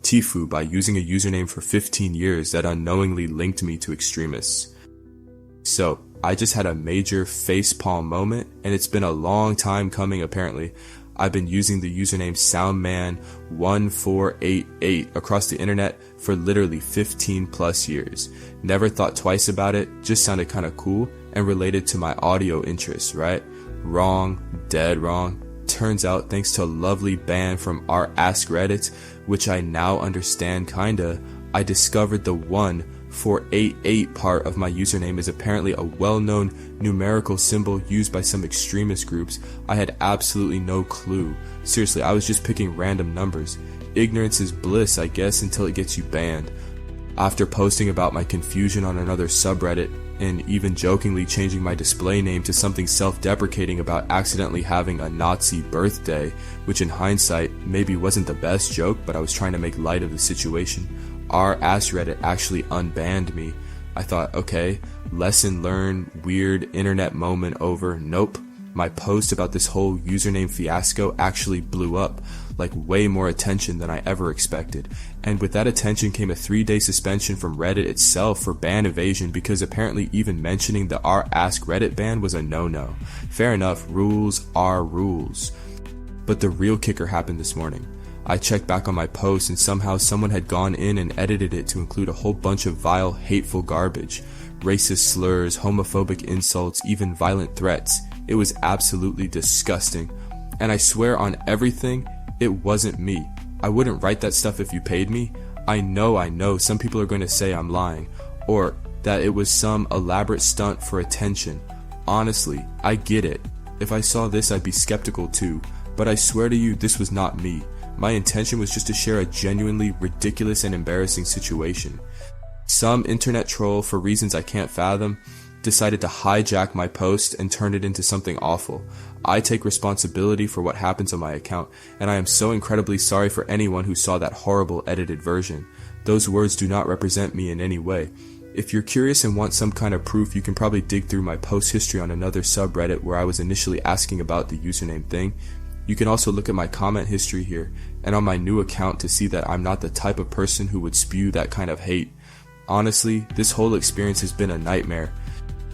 TIFU by using a username for 15 years that unknowingly linked me to extremists. So, I just had a major facepalm moment, and it's been a long time coming apparently. I've been using the username Soundman1488 across the internet for literally 15 plus years. Never thought twice about it, just sounded kinda cool and related to my audio interests, right? Wrong, dead wrong. Turns out, thanks to a lovely ban from our Ask Reddit, which I now understand kinda, I discovered the 1488 part of my username is apparently a well-known numerical symbol used by some extremist groups. I had absolutely no clue. Seriously, I was just picking random numbers. Ignorance is bliss, I guess, until it gets you banned. After posting about my confusion on another subreddit, and even jokingly changing my display name to something self-deprecating about accidentally having a Nazi birthday, which in hindsight maybe wasn't the best joke, but I was trying to make light of the situation, our Ask Reddit actually unbanned me. I thought, okay, lesson learned, weird internet moment over. Nope. My post about this whole username fiasco actually blew up, like way more attention than I ever expected. And with that attention came a 3-day suspension from Reddit itself for ban evasion, because apparently even mentioning the r Ask Reddit ban was a no-no. Fair enough, rules are rules. But the real kicker happened this morning. I checked back on my post and somehow someone had gone in and edited it to include a whole bunch of vile, hateful garbage. Racist slurs, homophobic insults, even violent threats. It was absolutely disgusting. And I swear on everything, it wasn't me. I wouldn't write that stuff if you paid me. I know some people are going to say I'm lying, or that it was some elaborate stunt for attention. Honestly, I get it. If I saw this, I'd be skeptical too, but I swear to you, this was not me. My intention was just to share a genuinely ridiculous and embarrassing situation. Some internet troll, for reasons I can't fathom, decided to hijack my post and turn it into something awful. I take responsibility for what happens on my account, and I am so incredibly sorry for anyone who saw that horrible edited version. Those words do not represent me in any way. If you're curious and want some kind of proof, you can probably dig through my post history on another subreddit where I was initially asking about the username thing. You can also look at my comment history here and on my new account to see that I'm not the type of person who would spew that kind of hate. Honestly, this whole experience has been a nightmare.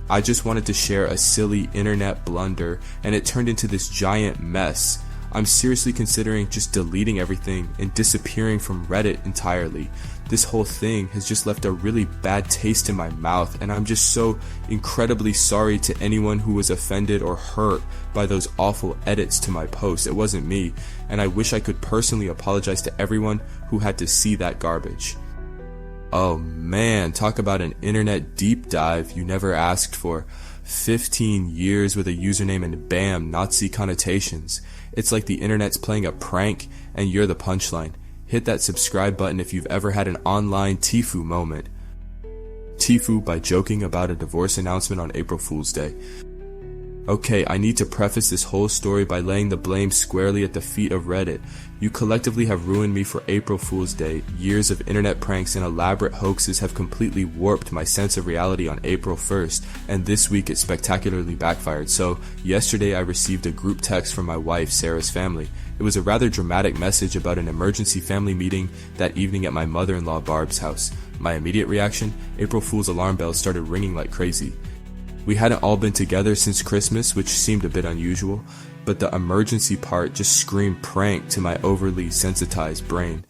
I just wanted to share a silly internet blunder, and it turned into this giant mess. I'm seriously considering just deleting everything and disappearing from Reddit entirely. This whole thing has just left a really bad taste in my mouth, and I'm just so incredibly sorry to anyone who was offended or hurt by those awful edits to my post. It wasn't me, and I wish I could personally apologize to everyone who had to see that garbage. Oh man, talk about an internet deep dive you never asked for. 15 years with a username and bam, Nazi connotations. It's like the internet's playing a prank and you're the punchline. Hit that subscribe button if you've ever had an online TIFU moment. TIFU by joking about a divorce announcement on April Fool's Day. Okay, I need to preface this whole story by laying the blame squarely at the feet of Reddit. You collectively have ruined me for April Fool's Day. Years of internet pranks and elaborate hoaxes have completely warped my sense of reality on April 1st, and this week it spectacularly backfired. So, yesterday I received a group text from my wife, Sarah's family. It was a rather dramatic message about an emergency family meeting that evening at my mother-in-law Barb's house. My immediate reaction? April Fool's alarm bells started ringing like crazy. We hadn't all been together since Christmas, which seemed a bit unusual, but the emergency part just screamed prank to my overly sensitized brain.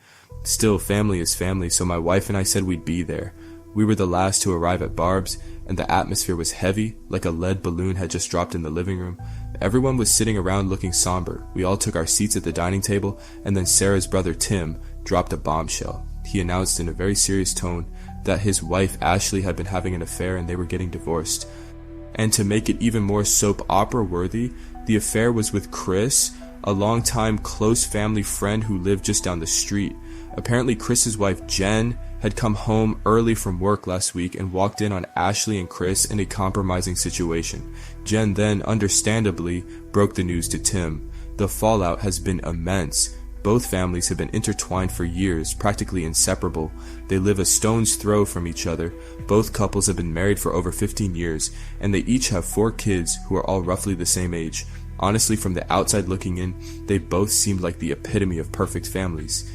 Still, family is family, so my wife and I said we'd be there. We were the last to arrive at Barb's, and the atmosphere was heavy, like a lead balloon had just dropped in the living room. Everyone was sitting around looking somber. We all took our seats at the dining table, and then Sarah's brother Tim dropped a bombshell. He announced in a very serious tone that his wife Ashley had been having an affair and they were getting divorced. And to make it even more soap opera worthy, the affair was with Chris, a longtime close family friend who lived just down the street. Apparently Chris's wife Jen had come home early from work last week and walked in on Ashley and Chris in a compromising situation. Jen then, understandably, broke the news to Tim. The fallout has been immense. Both families have been intertwined for years, practically inseparable. They live a stone's throw from each other. Both couples have been married for over 15 years, and they each have 4 kids who are all roughly the same age. Honestly, from the outside looking in, they both seemed like the epitome of perfect families.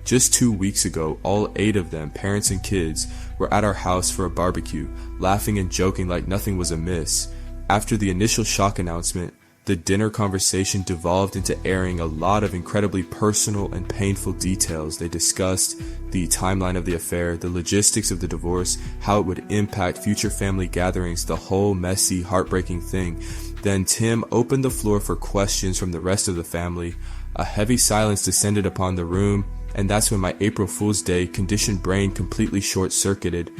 Just 2 weeks ago, all 8 of them, parents and kids, were at our house for a barbecue, laughing and joking like nothing was amiss. After the initial shock announcement, the dinner conversation devolved into airing a lot of incredibly personal and painful details. They discussed the timeline of the affair, the logistics of the divorce, how it would impact future family gatherings, the whole messy, heartbreaking thing. Then Tim opened the floor for questions from the rest of the family. A heavy silence descended upon the room, and that's when my April Fool's Day conditioned brain completely short-circuited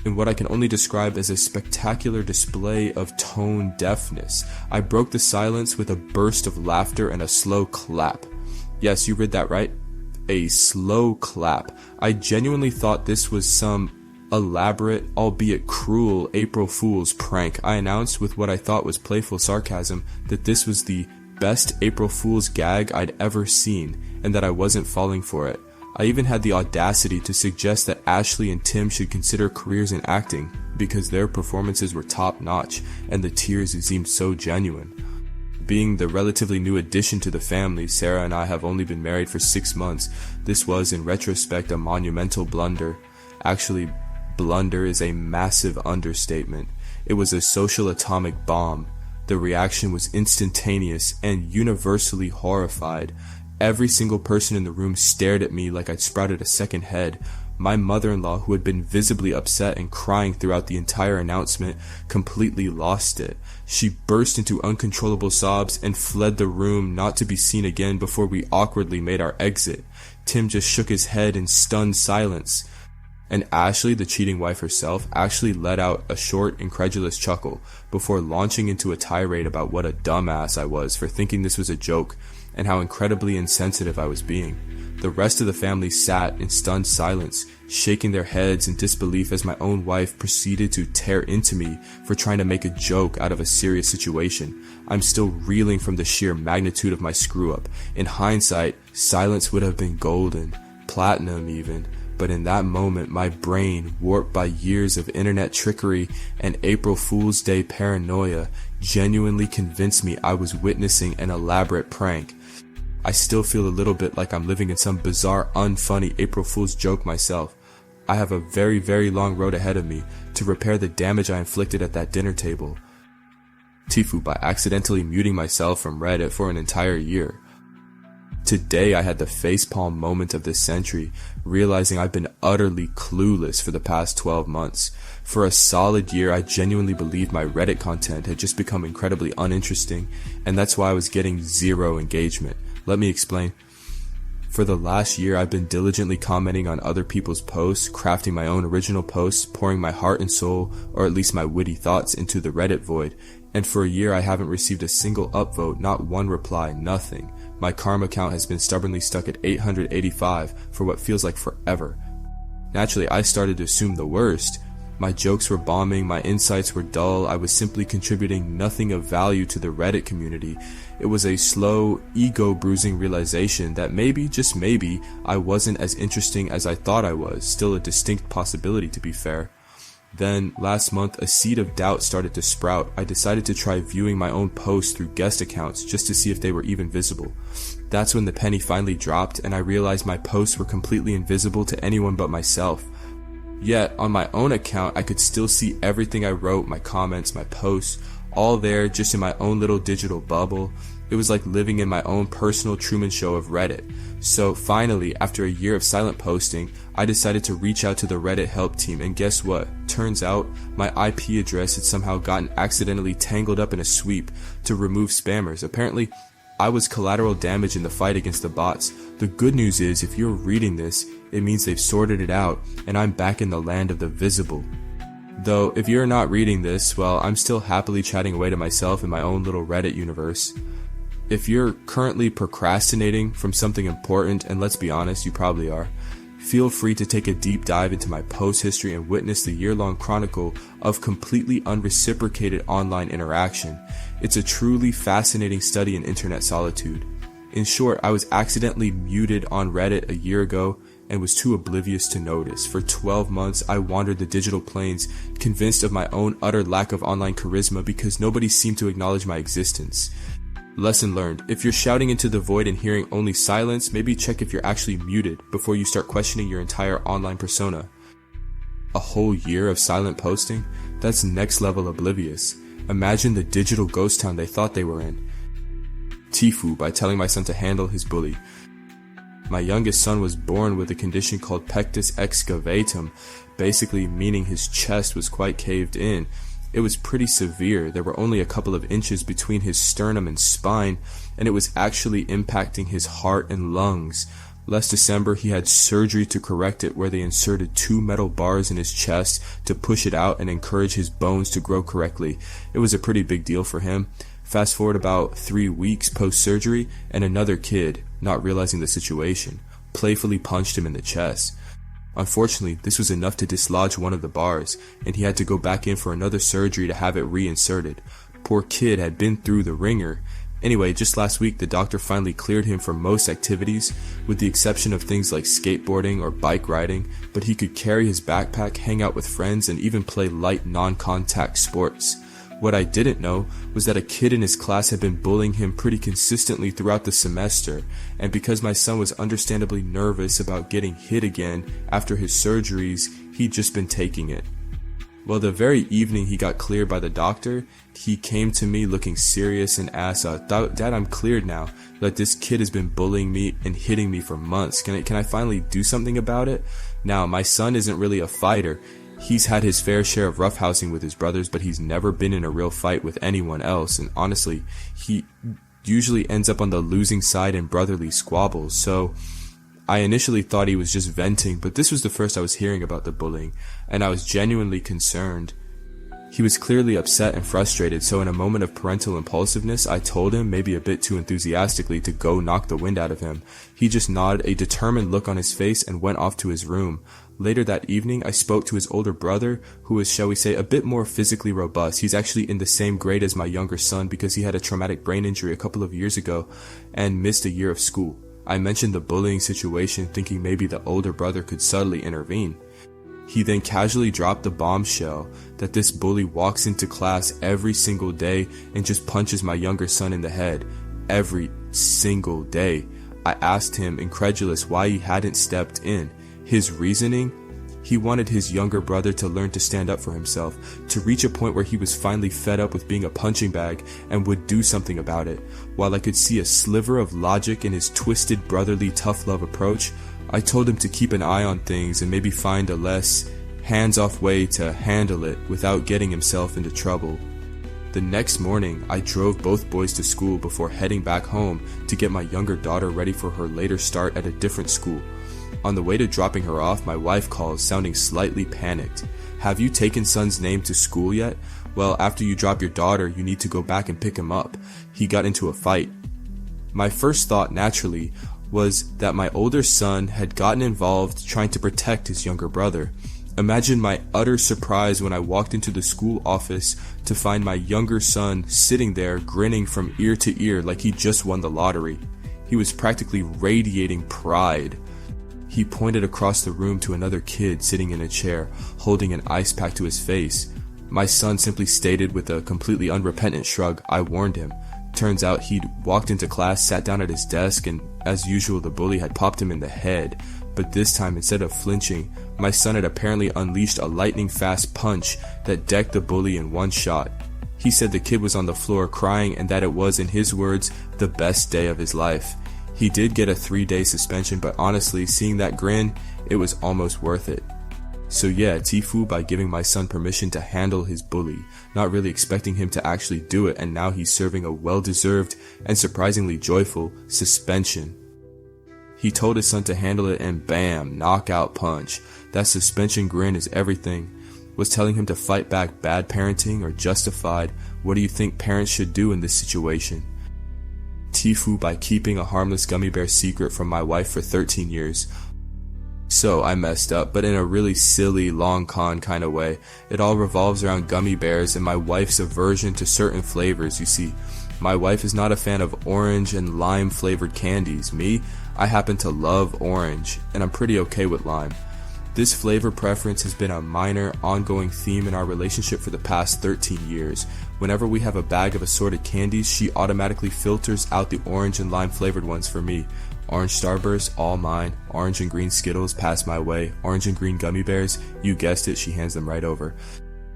in what I can only describe as a spectacular display of tone deafness. I broke the silence with a burst of laughter and a slow clap. Yes, you read that right. A slow clap. I genuinely thought this was some elaborate, albeit cruel, April Fool's prank. I announced with what I thought was playful sarcasm that this was the best April Fool's gag I'd ever seen, and that I wasn't falling for it. I even had the audacity to suggest that Ashley and Tim should consider careers in acting because their performances were top-notch and the tears seemed so genuine. Being the relatively new addition to the family, Sarah and I have only been married for 6 months. This was, in retrospect, a monumental blunder. Actually, blunder is a massive understatement. It was a social atomic bomb. The reaction was instantaneous and universally horrified. Every single person in the room stared at me like I'd sprouted a second head. My mother-in-law, who had been visibly upset and crying throughout the entire announcement, completely lost it. She burst into uncontrollable sobs and fled the room, not to be seen again before we awkwardly made our exit. Tim just shook his head in stunned silence. And Ashley, the cheating wife herself, actually let out a short, incredulous chuckle before launching into a tirade about what a dumbass I was for thinking this was a joke and how incredibly insensitive I was being. The rest of the family sat in stunned silence, shaking their heads in disbelief as my own wife proceeded to tear into me for trying to make a joke out of a serious situation. I'm still reeling from the sheer magnitude of my screw-up. In hindsight, silence would have been golden, platinum even. But in that moment, my brain, warped by years of internet trickery and April Fool's Day paranoia, genuinely convinced me I was witnessing an elaborate prank. I still feel a little bit like I'm living in some bizarre, unfunny April Fool's joke myself. I have a very, very long road ahead of me to repair the damage I inflicted at that dinner table. TIFU, by accidentally muting myself from Reddit for an entire year. Today I had the facepalm moment of the century, realizing I've been utterly clueless for the past 12 months. For a solid year, I genuinely believed my Reddit content had just become incredibly uninteresting, and that's why I was getting zero engagement. Let me explain. For the last year, I've been diligently commenting on other people's posts, crafting my own original posts, pouring my heart and soul, or at least my witty thoughts, into the Reddit void. And for a year, I haven't received a single upvote, not one reply, nothing. My karma count has been stubbornly stuck at 885 for what feels like forever. Naturally, I started to assume the worst. My jokes were bombing, my insights were dull, I was simply contributing nothing of value to the Reddit community. It was a slow, ego-bruising realization that maybe, just maybe, I wasn't as interesting as I thought I was, still a distinct possibility to be fair. Then, last month, a seed of doubt started to sprout. I decided to try viewing my own posts through guest accounts just to see if they were even visible. That's when the penny finally dropped and I realized my posts were completely invisible to anyone but myself. Yet, on my own account, I could still see everything I wrote, my comments, my posts, all there just in my own little digital bubble. It was like living in my own personal Truman Show of Reddit. So finally, after a year of silent posting, I decided to reach out to the Reddit help team, and guess what? Turns out, my IP address had somehow gotten accidentally tangled up in a sweep to remove spammers. Apparently, I was collateral damage in the fight against the bots. The good news is, if you're reading this, it means they've sorted it out, and I'm back in the land of the visible. Though, if you're not reading this, well, I'm still happily chatting away to myself in my own little Reddit universe. If you're currently procrastinating from something important, and let's be honest, you probably are, feel free to take a deep dive into my post history and witness the year-long chronicle of completely unreciprocated online interaction. It's a truly fascinating study in internet solitude. In short, I was accidentally muted on Reddit a year ago and was too oblivious to notice. For 12 months, I wandered the digital plains, convinced of my own utter lack of online charisma because nobody seemed to acknowledge my existence. Lesson learned: if you're shouting into the void and hearing only silence, maybe check if you're actually muted before you start questioning your entire online persona. A whole year of silent posting? That's next level oblivious. Imagine the digital ghost town they thought they were in. TIFU by telling my son to handle his bully. My youngest son was born with a condition called pectus excavatum, basically meaning his chest was quite caved in. It was pretty severe. There were only a couple of inches between his sternum and spine, and it was actually impacting his heart and lungs. Last December, he had surgery to correct it, where they inserted 2 metal bars in his chest to push it out and encourage his bones to grow correctly. It was a pretty big deal for him. Fast forward about 3 weeks post-surgery, and another kid, not realizing the situation, playfully punched him in the chest. Unfortunately, this was enough to dislodge one of the bars, and he had to go back in for another surgery to have it reinserted. Poor kid had been through the ringer. Anyway, just last week the doctor finally cleared him for most activities, with the exception of things like skateboarding or bike riding, but he could carry his backpack, hang out with friends, and even play light non-contact sports. What I didn't know was that a kid in his class had been bullying him pretty consistently throughout the semester, and because my son was understandably nervous about getting hit again after his surgeries, he'd just been taking it. Well, the very evening he got cleared by the doctor, he came to me looking serious and asked, Dad, I'm cleared now. Like, this kid has been bullying me and hitting me for months. Can I finally do something about it? Now, my son isn't really a fighter. He's had his fair share of roughhousing with his brothers, but he's never been in a real fight with anyone else, and honestly, he usually ends up on the losing side in brotherly squabbles. So I initially thought he was just venting, but this was the first I was hearing about the bullying, and I was genuinely concerned. He was clearly upset and frustrated, so in a moment of parental impulsiveness, I told him, maybe a bit too enthusiastically, to go knock the wind out of him. He just nodded, a determined look on his face, and went off to his room. Later that evening, I spoke to his older brother, who is, shall we say, a bit more physically robust. He's actually in the same grade as my younger son because he had a traumatic brain injury a couple of years ago and missed a year of school. I mentioned the bullying situation, thinking maybe the older brother could subtly intervene. He then casually dropped the bombshell that this bully walks into class every single day and just punches my younger son in the head. Every single day. I asked him, incredulous, why he hadn't stepped in. His reasoning? He wanted his younger brother to learn to stand up for himself, to reach a point where he was finally fed up with being a punching bag and would do something about it. While I could see a sliver of logic in his twisted brotherly tough love approach, I told him to keep an eye on things and maybe find a less hands-off way to handle it without getting himself into trouble. The next morning, I drove both boys to school before heading back home to get my younger daughter ready for her later start at a different school. On the way to dropping her off, my wife calls, sounding slightly panicked. Have you taken son's name to school yet? Well, after you drop your daughter, you need to go back and pick him up. He got into a fight. My first thought, naturally, was that my older son had gotten involved trying to protect his younger brother. Imagine my utter surprise when I walked into the school office to find my younger son sitting there grinning from ear to ear like he just won the lottery. He was practically radiating pride. He pointed across the room to another kid sitting in a chair, holding an ice pack to his face. My son simply stated with a completely unrepentant shrug, I warned him. Turns out he'd walked into class, sat down at his desk, and as usual the bully had popped him in the head. But this time, instead of flinching, my son had apparently unleashed a lightning-fast punch that decked the bully in one shot. He said the kid was on the floor crying and that it was, in his words, the best day of his life. He did get a 3-day suspension, but honestly, seeing that grin, it was almost worth it. So yeah, TIFU by giving my son permission to handle his bully, not really expecting him to actually do it, and now he's serving a well-deserved and surprisingly joyful suspension. He told his son to handle it and bam, knockout punch. That suspension grin is everything. Was telling him to fight back bad parenting or justified? What do you think parents should do in this situation? TIFU by keeping a harmless gummy bear secret from my wife for 13 years. So I messed up, but in a really silly, long con kind of way. It all revolves around gummy bears and my wife's aversion to certain flavors. You see, my wife is not a fan of orange and lime flavored candies. Me, I happen to love orange, and I'm pretty okay with lime. This flavor preference has been a minor, ongoing theme in our relationship for the past 13 years. Whenever we have a bag of assorted candies, she automatically filters out the orange and lime flavored ones for me. Orange Starburst, all mine. Orange and green Skittles, pass my way. Orange and green gummy bears, you guessed it, she hands them right over.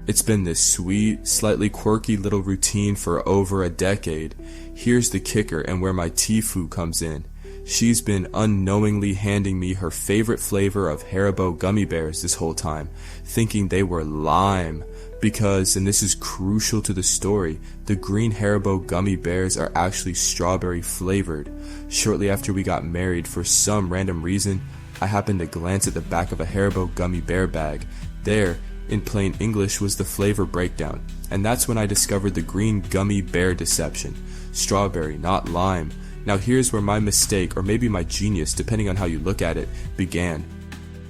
It's been this sweet, slightly quirky little routine for over a decade. Here's the kicker and where my TIFU comes in. She's been unknowingly handing me her favorite flavor of Haribo gummy bears this whole time, thinking they were lime. Because, and this is crucial to the story, the green Haribo gummy bears are actually strawberry flavored. Shortly after we got married, for some random reason, I happened to glance at the back of a Haribo gummy bear bag. There, in plain English, was the flavor breakdown, and that's when I discovered the green gummy bear deception. Strawberry, not lime. Now here's where my mistake, or maybe my genius, depending on how you look at it, began.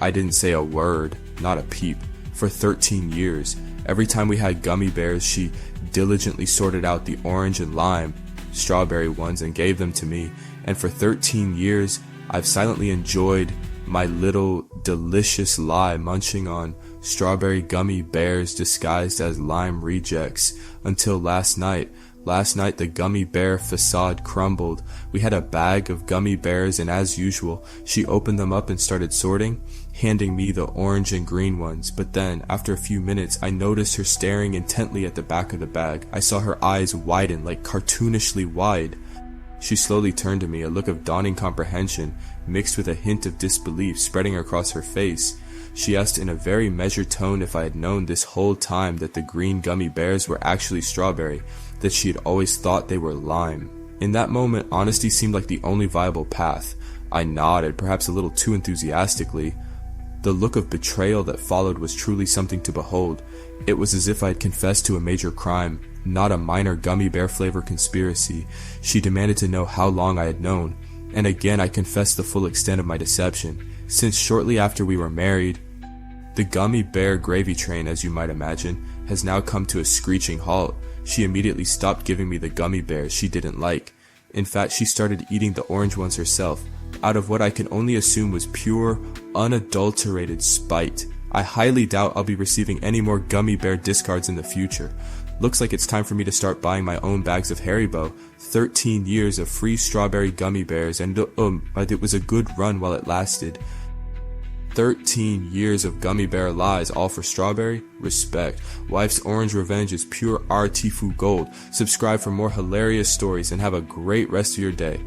I didn't say a word, not a peep. For 13 years, every time we had gummy bears, she diligently sorted out the orange and lime, strawberry ones, and gave them to me. And for 13 years, I've silently enjoyed my little delicious lie, munching on strawberry gummy bears disguised as lime rejects, until last night. Last night the gummy bear facade crumbled. We had a bag of gummy bears, and as usual, she opened them up and started sorting, handing me the orange and green ones. But then, after a few minutes, I noticed her staring intently at the back of the bag. I saw her eyes widen, like cartoonishly wide. She slowly turned to me, a look of dawning comprehension, mixed with a hint of disbelief spreading across her face. She asked in a very measured tone if I had known this whole time that the green gummy bears were actually strawberry, that she had always thought they were lime. In that moment, honesty seemed like the only viable path. I nodded, perhaps a little too enthusiastically. The look of betrayal that followed was truly something to behold. It was as if I had confessed to a major crime, not a minor gummy bear flavor conspiracy. She demanded to know how long I had known, and again I confessed the full extent of my deception. Since shortly after we were married, the gummy bear gravy train, as you might imagine, has now come to a screeching halt. She immediately stopped giving me the gummy bears she didn't like. In fact, she started eating the orange ones herself, out of what I can only assume was pure, unadulterated spite. I highly doubt I'll be receiving any more gummy bear discards in the future. Looks like it's time for me to start buying my own bags of Haribo. 13 years of free strawberry gummy bears, and it was a good run while it lasted. 13 years of gummy bear lies, all for strawberry? Respect. Wife's orange revenge is pure TIFU gold. Subscribe for more hilarious stories and have a great rest of your day.